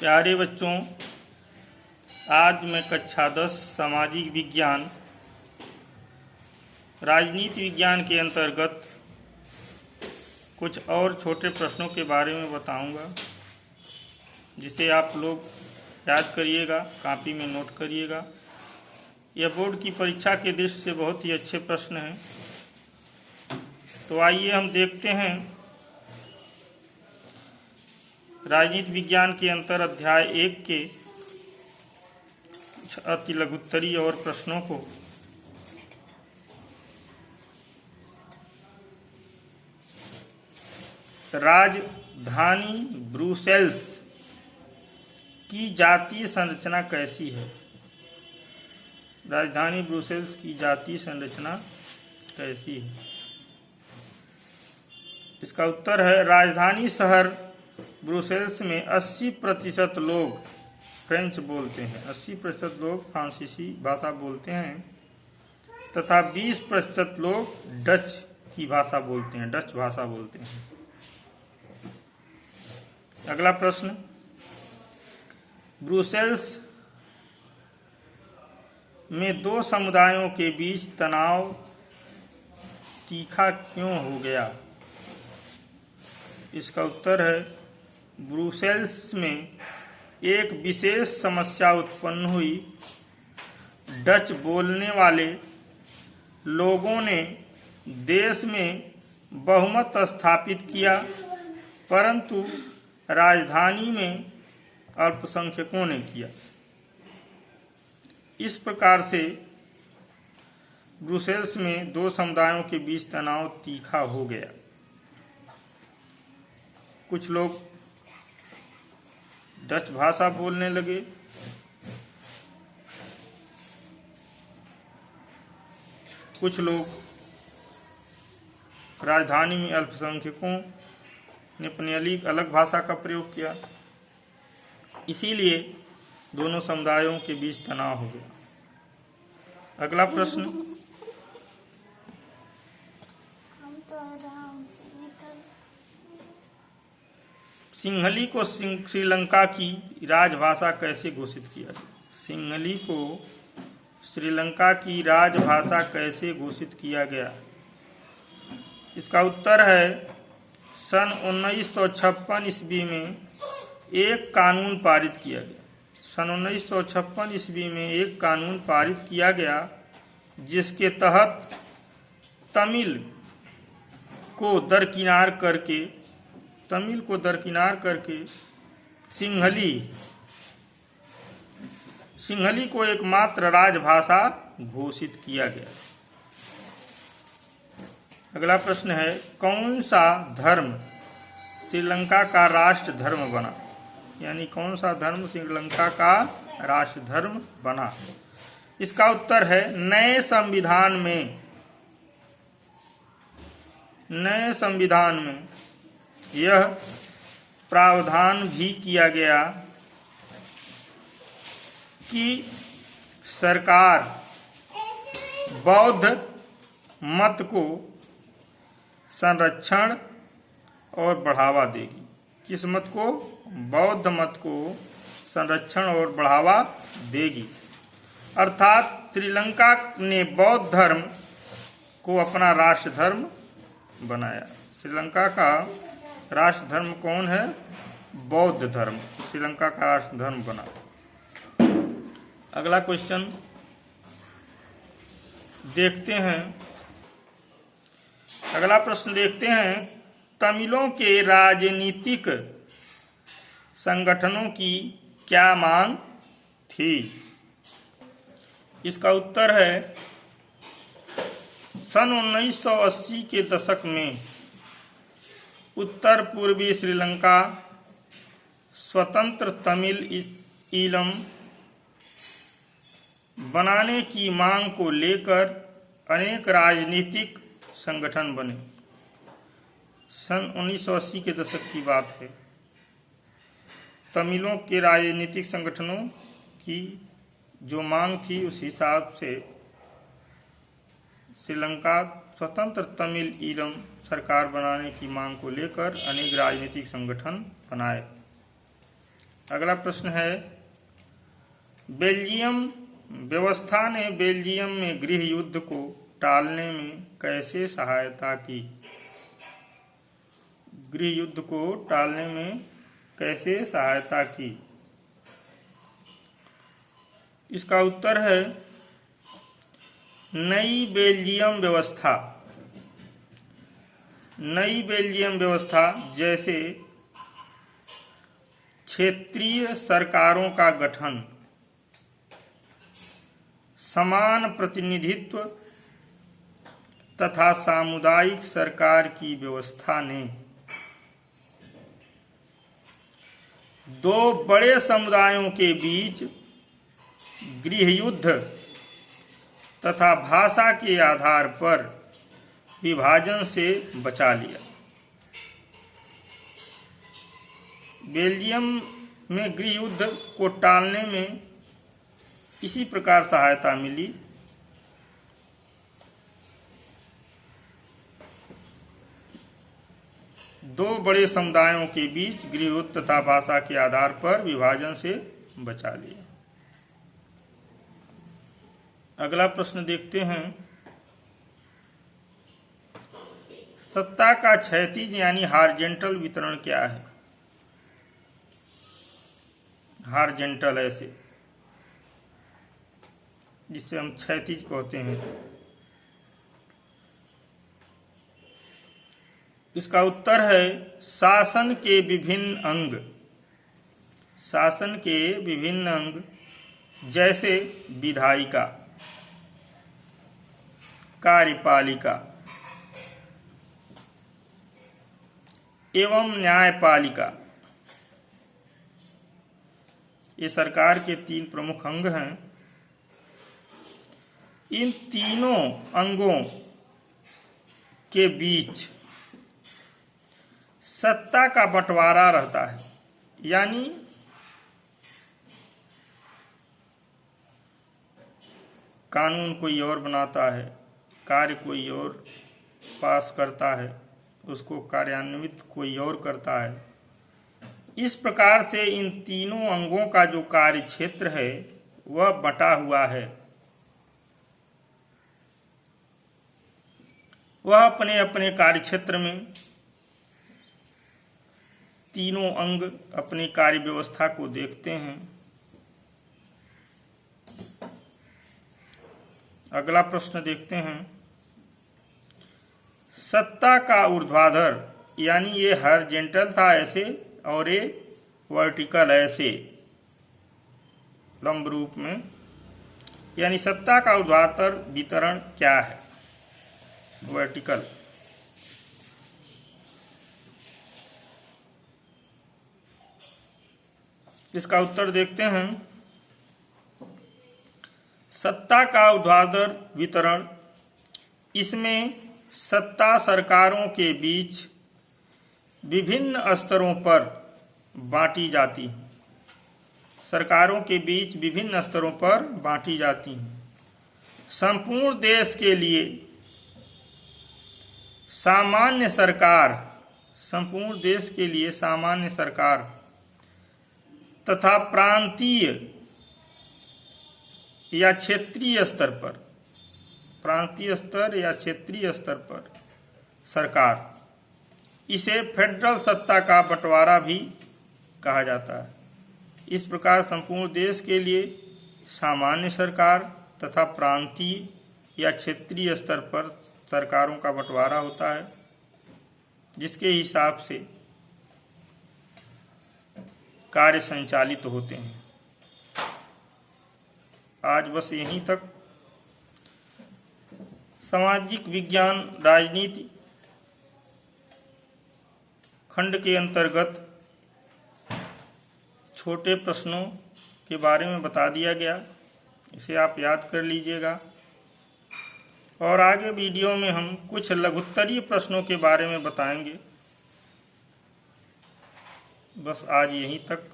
प्यारे बच्चों, आज मैं कक्षा 10 सामाजिक विज्ञान राजनीति विज्ञान के अंतर्गत कुछ और छोटे प्रश्नों के बारे में बताऊंगा, जिसे आप लोग याद करिएगा, कॉपी में नोट करिएगा। यह बोर्ड की परीक्षा के दृष्टि से बहुत ही अच्छे प्रश्न हैं। तो आइए हम देखते हैं राजनीति विज्ञान के अंतर अध्याय 1 के कुछ अति लघुत्तरीय और प्रश्नों को। राजधानी ब्रुसेल्स की जातीय संरचना कैसी है? राजधानी ब्रुसेल्स की जातीय संरचना कैसी है? इसका उत्तर है, राजधानी शहर ब्रुसेल्स में 80% लोग फ्रेंच बोलते हैं, 80% लोग फ्रांसीसी भाषा बोलते हैं तथा 20% लोग डच की भाषा बोलते हैं, डच भाषा बोलते हैं। अगला प्रश्न, ब्रुसेल्स में दो समुदायों के बीच तनाव तीखा क्यों हो गया? इसका उत्तर है, ब्रुसेल्स में एक विशेष समस्या उत्पन्न हुई। डच बोलने वाले लोगों ने देश में बहुमत स्थापित किया, परंतु राजधानी में अल्पसंख्यकों ने किया। इस प्रकार से ब्रुसेल्स में दो समुदायों के बीच तनाव तीखा हो गया। कुछ लोग डच भाषा बोलने लगे, कुछ लोग राजधानी में अल्पसंख्यकों ने अपनी अलग भाषा का प्रयोग किया, इसीलिए दोनों समुदायों के बीच तनाव हो गया। अगला प्रश्न, सिंहली को श्रीलंका की राजभाषा कैसे घोषित किया गया? सिंहली को श्रीलंका की राजभाषा कैसे घोषित किया गया? इसका उत्तर है, सन 1956 ईस्वी में एक कानून पारित किया गया। सन 1956 ईस्वी में एक कानून पारित किया गया, जिसके तहत तमिल को दरकिनार करके सिंहली को एकमात्र राजभाषा घोषित किया गया। अगला प्रश्न है, कौन सा धर्म श्रीलंका का राष्ट्र धर्म बना? यानी कौन सा धर्म श्रीलंका का राष्ट्र धर्म बना? इसका उत्तर है, नए संविधान में यह प्रावधान भी किया गया कि सरकार बौद्ध मत को संरक्षण और बढ़ावा देगी। किस मत को? बौद्ध मत को संरक्षण और बढ़ावा देगी। अर्थात श्रीलंका ने बौद्ध धर्म को अपना राष्ट्र धर्म बनाया। श्रीलंका का राष्ट्र धर्म कौन है? बौद्ध धर्म श्रीलंका का राष्ट्र धर्म बना। अगला क्वेश्चन देखते हैं। अगला प्रश्न देखते हैं, तमिलों के राजनीतिक संगठनों की क्या मांग थी? इसका उत्तर है, सन 1980 के दशक में उत्तर पूर्वी श्रीलंका स्वतंत्र तमिल ईलम बनाने की मांग को लेकर अनेक राजनीतिक संगठन बने। सन 1980 के दशक की बात है। तमिलों के राजनीतिक संगठनों की जो मांग थी, उस हिसाब से श्रीलंका स्वतंत्र तमिल ईलम सरकार बनाने की मांग को लेकर अनेक राजनीतिक संगठन बनाए। अगला प्रश्न है, बेल्जियम व्यवस्था ने बेल्जियम में गृह युद्ध को टालने में कैसे सहायता की? गृह युद्ध को टालने में कैसे सहायता की? इसका उत्तर है नई बेल्जियम व्यवस्था। नई बेल्जियम व्यवस्था जैसे क्षेत्रीय सरकारों का गठन, समान प्रतिनिधित्व तथा सामुदायिक सरकार की व्यवस्था ने दो बड़े समुदायों के बीच गृह युद्ध तथा भाषा के आधार पर विभाजन से बचा लिया। बेल्जियम में गृह युद्ध को टालने में इसी प्रकार सहायता मिली। दो बड़े समुदायों के बीच गृह युद्ध तथा भाषा के आधार पर विभाजन से बचा लिया। अगला प्रश्न देखते हैं, सत्ता का क्षैतिज यानी हॉरिजॉन्टल वितरण क्या है? हॉरिजॉन्टल ऐसे जिसे हम क्षैतिज कहते हैं। इसका उत्तर है शासन के विभिन्न अंग। शासन के विभिन्न अंग जैसे विधायिका, कार्यपालिका एवं न्यायपालिका, ये सरकार के तीन प्रमुख अंग हैं। इन तीनों अंगों के बीच सत्ता का बंटवारा रहता है, यानी कानून कोई और बनाता है, कार्य कोई और पास करता है, उसको कार्यान्वित कोई और करता है। इस प्रकार से इन तीनों अंगों का जो कार्य क्षेत्र है वह बटा हुआ है। वह अपने अपने कार्य क्षेत्र में तीनों अंग अपनी कार्य व्यवस्था को देखते हैं। अगला प्रश्न देखते हैं, सत्ता का ऊर्ध्वाधर यानी ये हॉरिजॉन्टल था ऐसे और ये वर्टिकल ऐसे लंब रूप में, यानी सत्ता का ऊर्ध्वाधर वितरण क्या है? वर्टिकल। इसका उत्तर देखते हैं, सत्ता का ऊर्ध्वाधर वितरण, इसमें सत्ता सरकारों के बीच विभिन्न स्तरों पर बांटी जाती है। सरकारों के बीच विभिन्न स्तरों पर बांटी जाती हैं। संपूर्ण देश के लिए सामान्य सरकार, संपूर्ण देश के लिए सामान्य सरकार तथा प्रांतीय या क्षेत्रीय स्तर पर, प्रांतीय स्तर या क्षेत्रीय स्तर पर सरकार, इसे फेडरल सत्ता का बंटवारा भी कहा जाता है। इस प्रकार संपूर्ण देश के लिए सामान्य सरकार तथा प्रांतीय या क्षेत्रीय स्तर पर सरकारों का बंटवारा होता है, जिसके हिसाब से कार्य संचालित होते हैं। आज बस यहीं तक। सामाजिक विज्ञान राजनीति खंड के अंतर्गत छोटे प्रश्नों के बारे में बता दिया गया, इसे आप याद कर लीजिएगा। और आगे वीडियो में हम कुछ लघुत्तरीय प्रश्नों के बारे में बताएंगे। बस आज यहीं तक।